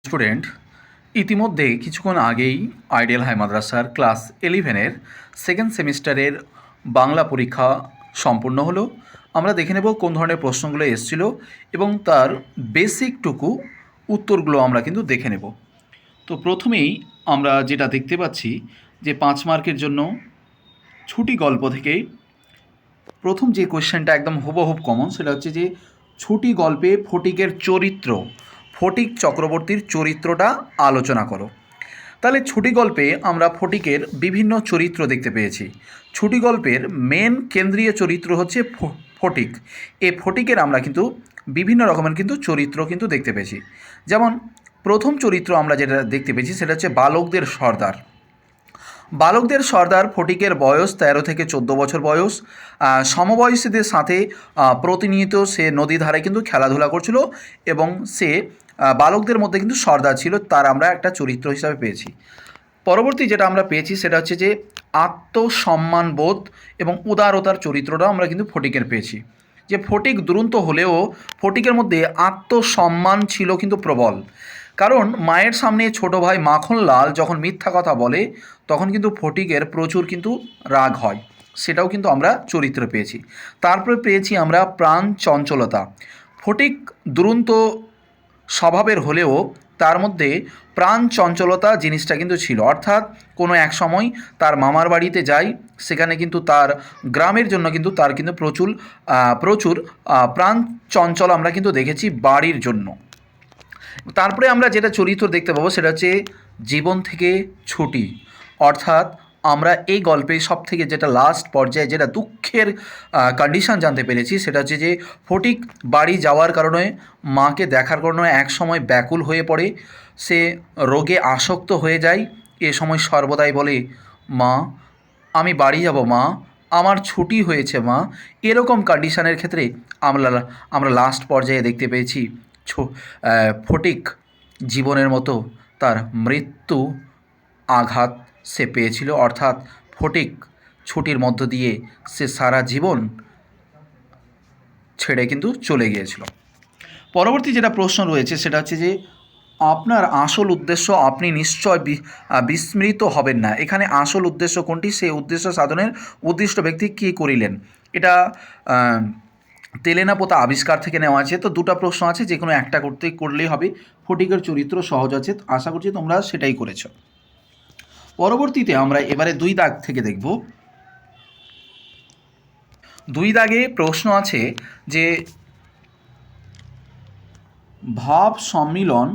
Student ইতিমধ্যে কিছুক্ষণ আগেই আইডিয়াল হাই মাদ্রাসার ক্লাস 11-এর সেকেন্ড সেমিস্টারের বাংলা পরীক্ষা সম্পূর্ণ হলো। আমরা দেখে নেব কোন ধরনের প্রশ্নগুলো এসেছিল এবং তার বেসিকটুকু উত্তরগুলো আমরা কিন্তু দেখে নেব। তো প্রথমেই আমরা যেটা দেখতে পাচ্ছি যে 5 মার্কের জন্য ছুটি গল্প থেকে প্রথম যে কোয়েশ্চেনটা একদম হুবহুব কমন, সেটা হচ্ছে যে ছুটি গল্পে ফটিকের চরিত্র, ফটিক চক্রবর্তীর চরিত্রটা আলোচনা করো। তাহলে ছুটি গল্পে আমরা ফটিকের বিভিন্ন চরিত্র দেখতে পেয়েছি। ছুটি গল্পের মেন কেন্দ্রীয় চরিত্র হচ্ছে ফটিক। এই ফটিকের আমরা কিন্তু বিভিন্ন রকমের কিন্তু চরিত্র কিন্তু দেখতে পেয়েছি। যেমন প্রথম চরিত্র আমরা যেটা দেখতে পেয়েছি সেটা হচ্ছে বালকদের সর্দার। বালকদের সর্দার ফটিকের বয়স 13 থেকে 14 বছর বয়স। সমবয়সীদের সাথে প্রতিনিয়ত সে নদী ধারে কিন্তু খেলাধুলা করছিল এবং সে বালকদের মধ্যে কিন্তু সর্দার ছিল, তার আমরা একটা চরিত্র হিসাবে পেয়েছি। পরবর্তী যেটা আমরা পেয়েছি সেটা হচ্ছে যে আত্মসম্মানবোধ এবং উদারতার চরিত্রটাও আমরা কিন্তু ফটিকের পেয়েছি। যে ফটিক দুরন্ত হলেও ফটিকের মধ্যে আত্মসম্মান ছিল কিন্তু প্রবল। কারণ মায়ের সামনে ছোট ভাই মাখনলাল যখন মিথ্যা কথা বলে তখন কিন্তু ফটিকের প্রচুর কিন্তু রাগ হয়, সেটাও কিন্তু আমরা চরিত্র পেয়েছি। তারপরে পেয়েছি আমরা প্রাণ চঞ্চলতা। ফটিক দুরন্ত স্বভাবের হলেও তার মধ্যে প্রাণ চঞ্চলতা জিনিসটা কিন্তু ছিল, অর্থাৎ কোনো এক সময় তার মামার বাড়িতে যায়, সেখানে কিন্তু তার গ্রামের জন্য কিন্তু তার কিন্তু প্রচুর প্রাণ চঞ্চল আমরা কিন্তু দেখেছি বাড়ির জন্য। তারপরে আমরা যেটা চরিত্র দেখতে পাবো সেটা হচ্ছে জীবন থেকে ছুটি, অর্থাৎ আমরা এই গল্পে সব থেকে যেটা লাস্ট পর্যায়ে যেটা দুঃখের কন্ডিশন জানতে পেরেছি সেটা হচ্ছে যে ফটিক বাড়ি যাওয়ার কারণে, মাকে দেখার কারণে এক সময় ব্যাকুল হয়ে পড়ে, সে রোগে আসক্ত হয়ে যায়। এ সময় সর্বদাই বলে, মা আমি বাড়ি যাব, মা আমার ছুটি হয়েছে, মা। এরকম কন্ডিশনের ক্ষেত্রে আমরা লাস্ট পর্যায়ে দেখতে পেয়েছি ফটিক জীবনের মতো তার মৃত্যু আঘাত সে পেয়েছিল, অর্থাৎ ফটিক ছুটির মধ্য দিয়ে সে সারা জীবন ছেড়ে কিন্তু চলে গিয়েছিল। পরবর্তী যেটা প্রশ্ন রয়েছে সেটা হচ্ছে যে আপনার আসল উদ্দেশ্য, আপনি নিশ্চয় বিস্মৃত হবেন না। এখানে আসল উদ্দেশ্য কোনটি? সেই উদ্দেশ্য সাধনের উদ্দিষ্ট ব্যক্তি কী করিলেন? এটা তেলেনা পোতা আবিষ্কার থেকে নেওয়া আছে। তো দুটো প্রশ্ন আছে, যে কোনো একটা করলেই হবে। ফটিকের চরিত্র সহজ আছে, আশা করছি তোমরা সেটাই করেছ। পরবর্তীতে আমরা এবারে 2 দাগ থেকে দেখব। 2 দাগে প্রশ্ন আছে যে ভাব সম্মিলন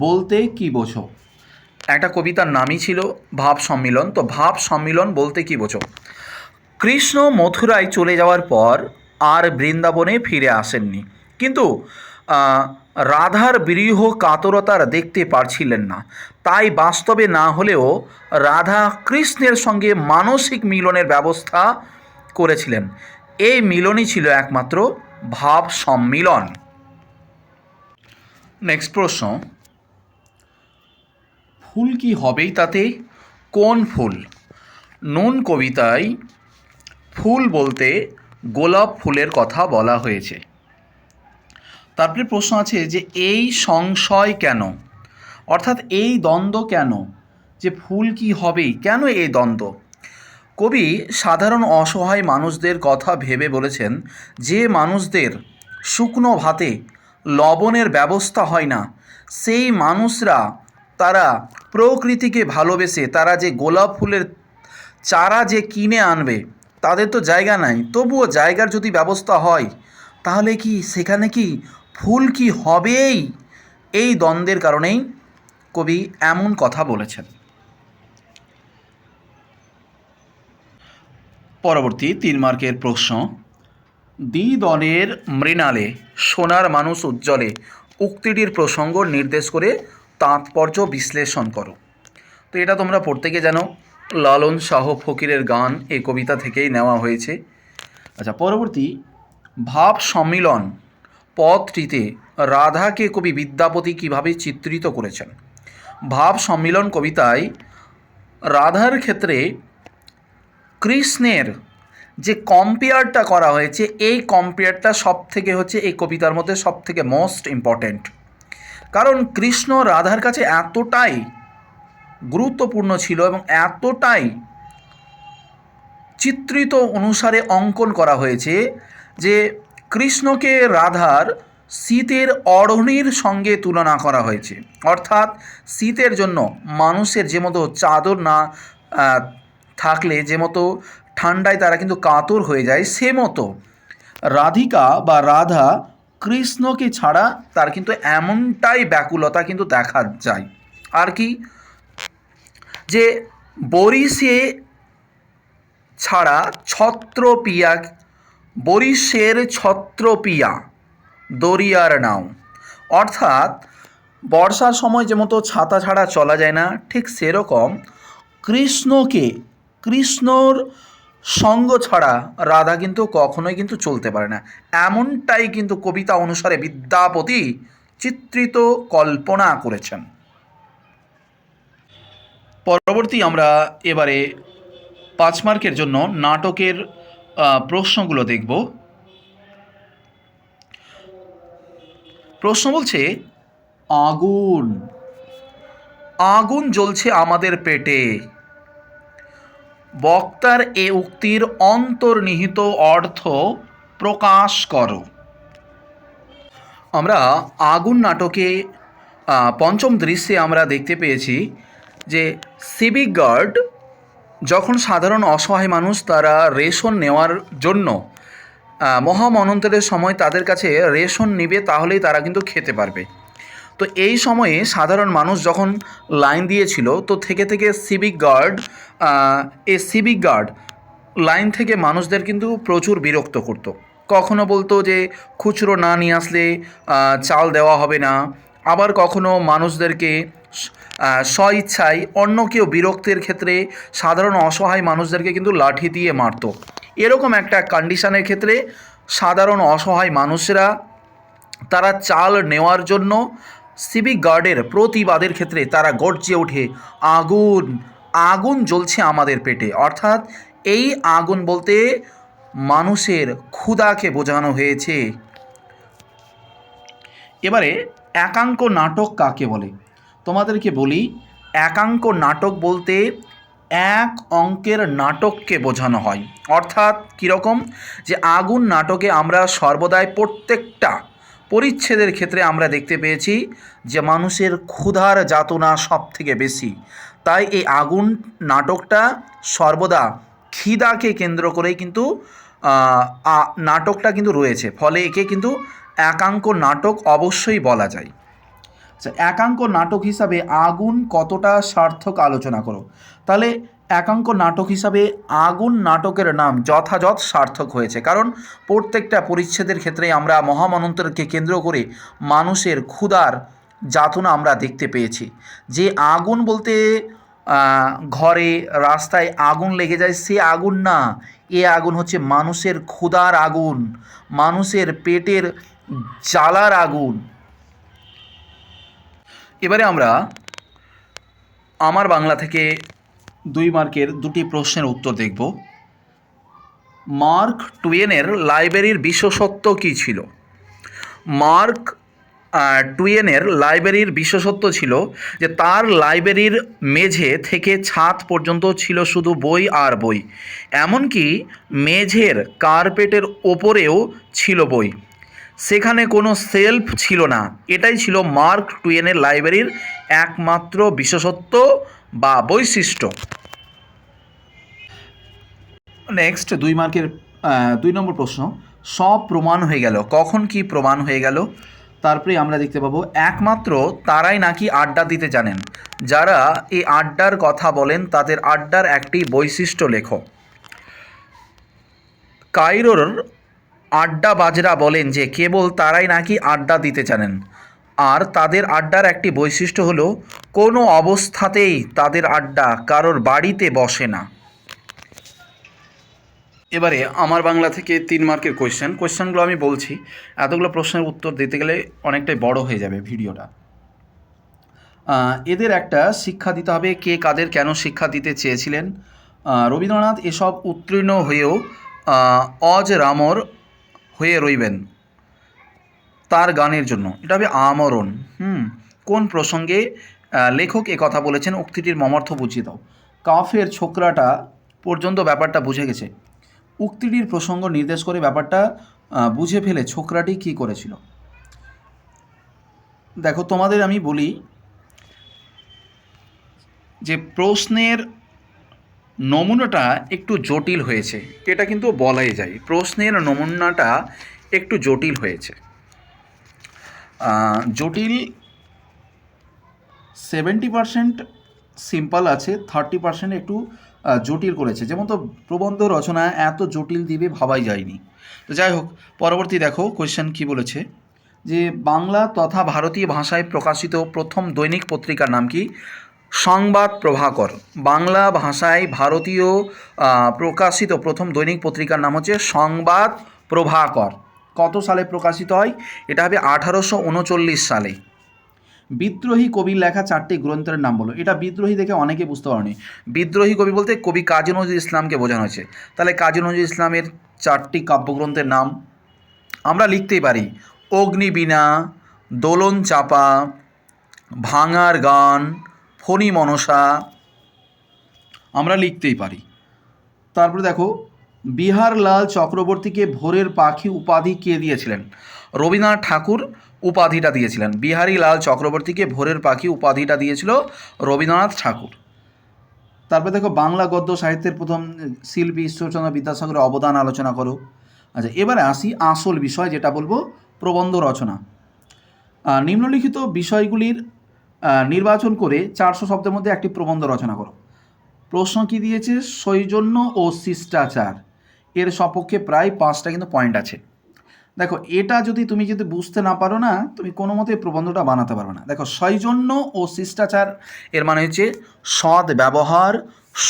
বলতে কি বোঝো? একটা কবিতার নামই ছিল ভাব সম্মিলন। তো ভাব সম্মিলন বলতে কি বোঝো? কৃষ্ণ মথুরায় চলে যাওয়ার পর আর বৃন্দাবনে ফিরে আসেননি, কিন্তু রাধার বিরহ কাতরতার দেখতে পারছিলেন না। তাই বাস্তবে না হলেও রাধা কৃষ্ণের সঙ্গে মানসিক মিলনের ব্যবস্থা করেছিলেন। এই মিলনই ছিল একমাত্র ভাব সম্মিলন। নেক্সট প্রশ্ন, ফুল কি হবেই তাতে? কোন ফুল? নুন কবিতায় ফুল বলতে গোলাপ ফুলের কথা বলা হয়েছে। তারপরে প্রশ্ন আছে যে এই সংশয় কেন, অর্থাৎ এই দ্বন্দ্ব কেন, যে ফুল কি হবেই, কেন এই দ্বন্দ্ব? কবি সাধারণ অসহায় মানুষদের কথা ভেবে বলেছেন, যে মানুষদের শুকনো ভাতে লবণের ব্যবস্থা হয় না, সেই মানুষরা তারা প্রকৃতিকে ভালোবেসে তারা যে গোলাপ ফুলের চারা যে কিনে আনবে, তাদের তো জায়গা নাই, তবুও জায়গার যদি ব্যবস্থা হয় তাহলে কি সেখানে কি ফুল কি হবেই? এই দ্বন্দ্বের কারণেই কবি এমন কথা বলেছেন। পরবর্তী 3 মার্কের প্রশ্ন, দ্বিদলের মৃণালে সোনার মানুষ উজ্জ্বলে উক্তিটির প্রসঙ্গ নির্দেশ করে তাৎপর্য বিশ্লেষণ করো। তো এটা তোমরা প্রত্যেকে জানো, লালন শাহ ফকিরের গান এই কবিতা থেকেই নেওয়া হয়েছে। আচ্ছা, পরবর্তী ভাব সম্মিলন পদটিতে রাধাকে কবি বিদ্যাপতি কীভাবে চিত্রিত করেছেন? ভাব সম্মিলন কবিতায় রাধার ক্ষেত্রে কৃষ্ণের যে কম্পেয়ারটা করা হয়েছে, এই কম্পেয়ারটা সব থেকে হচ্ছে এই কবিতার মধ্যে সব থেকে মোস্ট ইম্পর্ট্যান্ট। কারণ কৃষ্ণ রাধার কাছে এতটাই গুরুত্বপূর্ণ ছিল এবং এতটাই চিত্রিত অনুসারে অঙ্কন করা হয়েছে যে কৃষ্ণকে রাধার শীতের অরণ্যের সঙ্গে তুলনা করা হয়েছে। অর্থাৎ শীতের জন্য মানুষের যে মতো চাদর না থাকলে যে মতো ঠান্ডায় তারা কিন্তু কাতর হয়ে যায়, সে মতো রাধিকা বা রাধা কৃষ্ণকে ছাড়া তার কিন্তু এমনটাই ব্যাকুলতা কিন্তু দেখা যায়। আর কি, যে বরিশে ছাড়া ছত্রপিয়া, বরিশের ছত্রপিয়া দরিয়ার নাও। অর্থাৎ বর্ষার সময় যে মতো ছাতা ছাড়া চলা যায় না, ঠিক সেরকম কৃষ্ণর সঙ্গ ছাড়া রাধা কিন্তু কখনোই কিন্তু চলতে পারে না। এমনটাই কিন্তু কবিতা অনুসারে বিদ্যাপতি চিত্রিত কল্পনা করেছেন। পরবর্তী আমরা এবারে 5 মার্কের জন্য নাটকের প্রশ্নগুলো দেখব। প্রশ্ন বলছে, আগুন আগুন জ্বলছে আমাদের পেটে, বক্তার এ উক্তির অন্তর্নিহিত অর্থ প্রকাশ করো। আমরা আগুন নাটকে পঞ্চম দৃশ্যে আমরা দেখতে পেয়েছি যে সিভিক গার্ড যখন সাধারণ অসহায় মানুষ তারা রেশন নেওয়ার জন্য মহামন্বন্তরের সময় তাদের কাছে রেশন নিবে, তাহলেই তারা কিন্তু খেতে পারবে। তো এই সময়ে সাধারণ মানুষ যখন লাইন দিয়েছিল, তো থেকে সিভিক গার্ড লাইন থেকে মানুষদের কিন্তু প্রচুর বিরক্ত করত। কখনো বলতো যে খুচরো না নিয়ে আসলে চাল দেওয়া হবে না, আবার কখনো মানুষদেরকে স্বইচ্ছায় অন্য কেউ বিরক্তের ক্ষেত্রে সাধারণ অসহায় মানুষদেরকে কিন্তু লাঠি দিয়ে মারত। এরকম একটা কন্ডিশনের ক্ষেত্রে সাধারণ অসহায় মানুষরা তারা চাল নেওয়ার জন্য সিভিক গার্ডের প্রতিবাদের ক্ষেত্রে তারা গর্জে ওঠে, আগুন আগুন জ্বলছে আমাদের পেটে। অর্থাৎ এই আগুন বলতে মানুষের ক্ষুধাকে বোঝানো হয়েছে। এবারে একাঙ্ক নাটক কাকে বলে? তোমাদেরকে বলি, একাঙ্ক নাটক বলতে এক অঙ্কের নাটককে বোঝানো হয়। অর্থাৎ কীরকম, যে আগুন নাটকে আমরা সর্বদাই প্রত্যেকটা পরিচ্ছেদের ক্ষেত্রে আমরা দেখতে পেয়েছি যে মানুষের ক্ষুধার যাতনা সব থেকে বেশি। তাই এই আগুন নাটকটা সর্বদা খিদাকে কেন্দ্র করেই কিন্তু নাটকটা কিন্তু রয়েছে, ফলে একে কিন্তু একাঙ্ক নাটক অবশ্যই বলা যায়। আচ্ছা, একাঙ্ক নাটক হিসাবে আগুন কতটা সার্থক আলোচনা করো। তাহলে একাঙ্ক নাটক হিসাবে আগুন নাটকের নাম যথাযথ সার্থক হয়েছে, কারণ প্রত্যেকটা পরিচ্ছেদের ক্ষেত্রে আমরা মহামন্বন্তরকে কেন্দ্র করে মানুষের ক্ষুধার যাতনা আমরা দেখতে পেয়েছি। যে আগুন বলতে ঘরে রাস্তায় আগুন লেগে যায় সে আগুন না, এ আগুন হচ্ছে মানুষের ক্ষুধার আগুন, মানুষের পেটের জ্বালার আগুন। এবারে আমরা আমার বাংলা থেকে 2 মার্কের 2টি প্রশ্নের উত্তর দেখব। মার্ক টুয়েনের লাইব্রেরির বিশেষত্ব কী ছিল? মার্ক টুয়েনের লাইব্রেরির বিশেষত্ব ছিল যে তার লাইব্রেরির মেঝে থেকে ছাদ পর্যন্ত ছিল শুধু বই আর বই, এমনকি মেঝের কার্পেটের ওপরেও ছিল বই, সেখানে কোনো সেলফ ছিল না। এটাই ছিল মার্ক টুয়েনের লাইব্রেরির একমাত্র বিশেষত্ব বা বৈশিষ্ট্য। নেক্সট 2 মার্কের 2 নম্বর প্রশ্ন, সব প্রমাণ হয়ে গেল। কখন কি প্রমাণ হয়ে গেল? তারপরে আমরা দেখতে পাবো একমাত্র তারাই নাকি আড্ডা দিতে জানেন। যারা এই আড্ডার কথা বলেন তাদের আড্ডার একটি বৈশিষ্ট্য লেখো। কায়রোর আড্ডাবাজরা বলেন যে কেবল তারাই নাকি আড্ডা দিতে জানেন, আর তাদের আড্ডার একটি বৈশিষ্ট্য হলো কোনো অবস্থাতেই তাদের আড্ডা কারোর বাড়িতে বসে না। এবারে আমার বাংলা থেকে 3 মার্কের কোয়েশ্চেনগুলো আমি বলছি, এতগুলো প্রশ্নের উত্তর দিতে গেলে অনেকটাই বড় হয়ে যাবে ভিডিওটা। এদের একটা শিক্ষা দিতে হবে, কে কাদের কেন শিক্ষা দিতে চেয়েছিলেন। রবীন্দ্রনাথ এসব উত্তীর্ণ হয়েও অজরামর হয়ে রইবেন। তার গানের জন্য, এটা হবে আমরণ। কোন প্রসঙ্গে লেখক কথা বলেছেন, উক্তিটির মর্মার্থ বুঝিয়ে দাও। কাফের ছোকরাটা পর্যন্ত ব্যাপারটা বুঝে গেছে, উক্তিটির প্রসঙ্গ নির্দেশ করে ব্যাপারটা বুঝে ফেলে ছোকরাটি কি করেছিল। দেখো তোমাদের আমি বলি যে প্রশ্নের নমুনাটা একটু জটিল হয়েছে, এটা কিন্তু বলাই যায়, প্রশ্নের নমুনাটা একটু জটিল হয়েছে। জটিল 70% সিম্পল আছে, 30% একটু জটিল করেছে। যেমন তো প্রবন্ধ রচনা এত জটিল দিবে ভাবাই যায়নি। তো যাই হোক, পরবর্তী দেখো কোয়েশ্চেন কি বলেছে, যে বাংলা তথা ভারতীয় ভাষায় প্রকাশিত প্রথম দৈনিক পত্রিকার নাম কি? সংবাদ প্রভাকর। বাংলা ভাষায় ভারতীয় প্রকাশিত প্রথম দৈনিক পত্রিকার নাম হচ্ছে সংবাদ প্রভাকর। কত সালে প্রকাশিত হয়? এটা হবে 1839 সালে। বিদ্রোহী কবির লেখা 4টি গ্রন্থের নাম বলো। এটা বিদ্রোহী দেখে অনেকে বুঝতে পারেনি, বিদ্রোহী কবি বলতে কবি কাজী নজরুল ইসলামকে বোঝানো হয়েছে। তাহলে কাজী নজরুল ইসলামের 4টি কাব্যগ্রন্থের নাম আমরা লিখতেই পারি: অগ্নিবীণা, দোলন চাপা, ভাঙার গান, ফণী মনসা, আমরা লিখতেই পারি। তারপরে দেখো, বিহারলাল চক্রবর্তীকে ভোরের পাখি উপাধি কে দিয়েছিলেন? রবীন্দ্রনাথ ঠাকুর উপাধিটা দিয়েছিলেন। বিহারীলাল চক্রবর্তীকে ভোরের পাখি উপাধিটা দিয়েছিল রবীন্দ্রনাথ ঠাকুর। তারপরে দেখো, বাংলা গদ্য সাহিত্যের প্রথম শিল্পী ঈশ্বরচন্দ্র বিদ্যাসাগরের অবদান আলোচনা করো। আচ্ছা, এবারে আসি আসল বিষয়, যেটা বলবো প্রবন্ধ রচনা। নিম্নলিখিত বিষয়গুলির নির্বাচন করে 400 শব্দের মধ্যে একটি প্রবন্ধ রচনা করো। প্রশ্ন কি দিয়েছে? সৌজন্য ও শিষ্টাচার, এর সপক্ষে প্রায় 5টা কিন্তু পয়েন্ট আছে। দেখো, এটা তুমি যদি বুঝতে না পারো না, তুমি কোনো মতে প্রবন্ধটা বানাতে পারবে না। দেখো, সৌজন্য ও শিষ্টাচার এর মানে হচ্ছে সৎ ব্যবহার,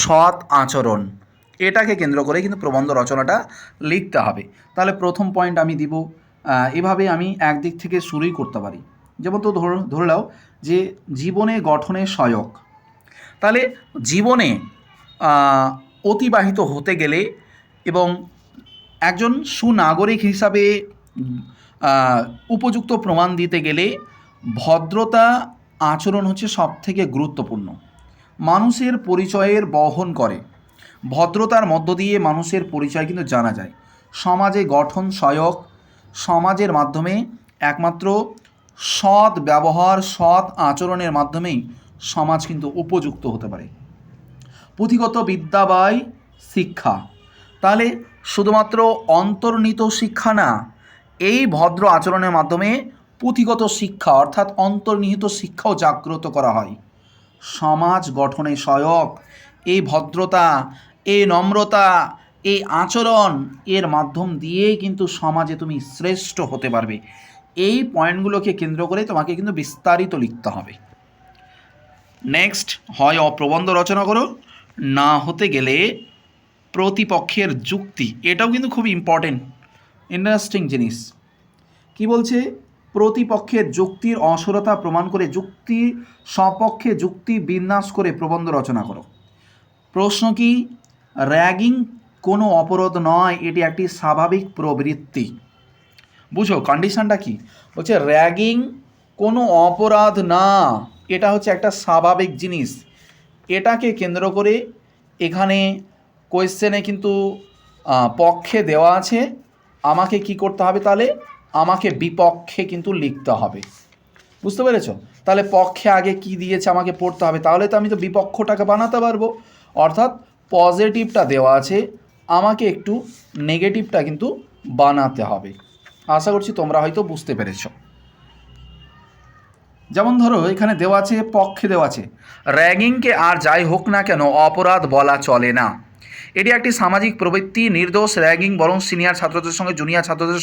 সৎ আচরণ, এটাকে কেন্দ্র করে কিন্তু প্রবন্ধ রচনাটা লিখতে হবে। তাহলে প্রথম পয়েন্ট আমি দিব, এভাবে আমি একদিক থেকে শুরুই করতে পারি। যেমন তো ধরে নাও যে জীবনে গঠনে সহায়ক। তাহলে জীবনে অতিবাহিত হতে গেলে এবং একজন সুনাগরিক হিসাবে উপযুক্ত প্রমাণ দিতে গেলে ভদ্রতা আচরণ হচ্ছে সবথেকে গুরুত্বপূর্ণ। মানুষের পরিচয়ের বহন করে, ভদ্রতার মধ্য দিয়ে মানুষের পরিচয় কিন্তু জানা যায়। সমাজে গঠন সহায়ক, সমাজের মাধ্যমে একমাত্র সৎ ব্যবহার, সৎ আচরণের মাধ্যমেই সমাজ কিন্তু উপযুক্ত হতে পারে। পুঁথিগত বিদ্যা বাই শিক্ষা, তাহলে শুধুমাত্র অন্তর্নিহিত শিক্ষা না, এই ভদ্র আচরণের মাধ্যমে পুঁথিগত শিক্ষা অর্থাৎ অন্তর্নিহিত শিক্ষাও জাগ্রত করা হয়। সমাজ গঠনে সহায়ক এই ভদ্রতা, এই নম্রতা, এই আচরণ, এর মাধ্যম দিয়েই কিন্তু সমাজে তুমি শ্রেষ্ঠ হতে পারবে। এই পয়েন্টগুলোকে কেন্দ্র করে তোমাকে কিন্তু বিস্তারিত লিখতে হবে। নেক্সট, হয় অপ্রবন্ধ রচনা করো, না হতে গেলে প্রতিপক্ষের যুক্তি, এটাও কিন্তু খুব ইন্টারেস্টিং জিনিস। কি বলছে? প্রতিপক্ষের যুক্তির অসরতা প্রমাণ করে যুক্তি সপক্ষে যুক্তি বিন্যাস করে প্রবন্ধ রচনা করো। প্রশ্ন কি? র্যাগিং কোনো অপরাধ নয়, এটি একটি স্বাভাবিক প্রবৃত্তি। বুঝো কন্ডিশনটা কি? বলছে র্যাগিং কোনো অপরাধ না, এটা হচ্ছে একটা স্বাভাবিক জিনিস। এটাকে কেন্দ্র করে এখানে কোয়েশ্চেনে কিন্তু পক্ষে দেওয়া আছে, আমাকে কি করতে হবে? তাহলে আমাকে বিপক্ষে কিন্তু লিখতে হবে। বুঝতে পেরেছো? তাহলে পক্ষে আগে কি দিয়েছে আমাকে পড়তে হবে, তাহলে তো আমি তো বিপক্ষটাকে বানাতে পারবো। অর্থাৎ পজিটিভটা দেওয়া আছে, আমাকে একটু নেগেটিভটা কিন্তু বানাতে হবে। আশা করছি তোমরা হয়তো বুঝতে পেরেছো। যেমন ধরো এখানে দেওয়া আছে, পক্ষে দেওয়া আছে, র্যাগিংকে আর যাই হোক না কেন অপরাধ বলা চলে না, এটি একটি সামাজিক প্রবৃত্তি। নির্দোষ র্যাগিং বরং সিনিয়র ছাত্রদের সঙ্গে জুনিয়র ছাত্রদের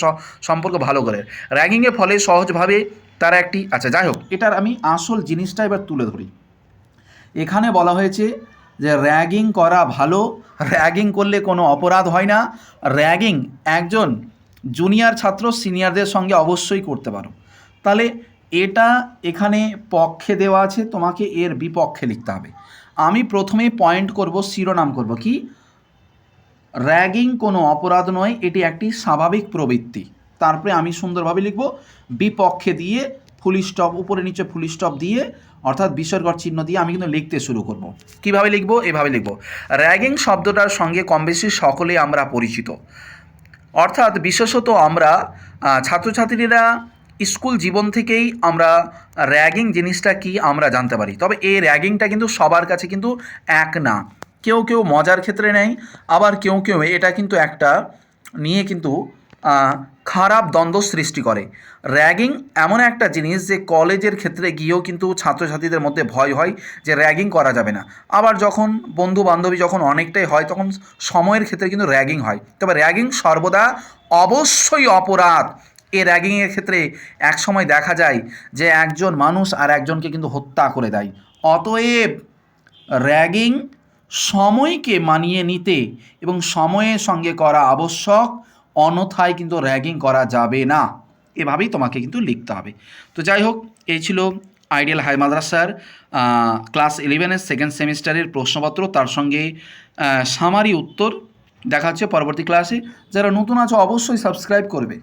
সম্পর্ক ভালো করে। র্যাগিংয়ের ফলে সহজভাবে তারা একটি, আচ্ছা যাই হোক, এটার আমি আসল জিনিসটা এবার তুলে ধরি। এখানে বলা হয়েছে যে র্যাগিং করা ভালো, র্যাগিং করলে কোনো অপরাধ হয় না, র্যাগিং একজন জুনিয়র ছাত্র সিনিয়রদের সঙ্গে অবশ্যই করতে পারো। তাহলে এটা এখানে পক্ষে দেওয়া আছে, তোমাকে এর বিপক্ষে লিখতে হবে। আমি প্রথমে পয়েন্ট করব, শিরোনাম করব কি? র্যাগিং কোনো অপরাধ নয়, এটি একটি স্বাভাবিক প্রবৃত্তি। তারপরে আমি সুন্দরভাবে লিখব বিপক্ষে দিয়ে ফুল স্টপ, উপরে নিচে ফুল স্টপ দিয়ে অর্থাৎ বিসর্গর চিহ্ন দিয়ে আমি কিন্তু লিখতে শুরু করব। কিভাবে লিখব? এভাবে লিখব। র্যাগিং শব্দটার সঙ্গে কম বেশি সকলেই আমরা পরিচিত, অর্থাৎ বিশেষত আমরা ছাত্রছাত্রীরা স্কুল জীবন থেকেই আমরা র্যাগিং জিনিসটা কি আমরা জানতে পারি। তবে এই র্যাগিংটা কিন্তু সবার কাছে কিন্তু এক না, কেউ কেউ মজার ক্ষেত্রে নেয়, আবার কেউ কেউ এটা কিন্তু একটা নিয়ে কিন্তু খারাপ দ্বন্দ্ব সৃষ্টি করে। র্যাগিং এমন একটা জিনিস যে কলেজের ক্ষেত্রে গিয়েও কিন্তু ছাত্রছাত্রীদের মধ্যে ভয় হয় যে র্যাগিং করা যাবে না, আবার যখন বন্ধু বান্ধবী যখন অনেকটাই হয় তখন সময়ের ক্ষেত্রে কিন্তু র্যাগিং হয়। তবে র্যাগিং সর্বদা অবশ্যই অপরাধ। এই র্যাগিংয়ের ক্ষেত্রে এক সময় দেখা যায় যে একজন মানুষ আর একজনকে কিন্তু হত্যা করে দেয়। অতএব র্যাগিং সময়কে মানিয়ে নিতে এবং সময়ের সঙ্গে করা আবশ্যক, অন্যথায় কিন্তু র্যাগিং করা যাবে না। এভাবেই তোমাকে কিন্তু লিখতে হবে। তো যাই হোক, এই ছিল আইডিয়াল হাই মাদ্রাসার ক্লাস 11-এর সেকেন্ড সেমিস্টারের প্রশ্নপত্র, তার সঙ্গে সামারি উত্তর। দেখা হচ্ছে পরবর্তী ক্লাসে। যারা নতুন আছো অবশ্যই সাবস্ক্রাইব করবে।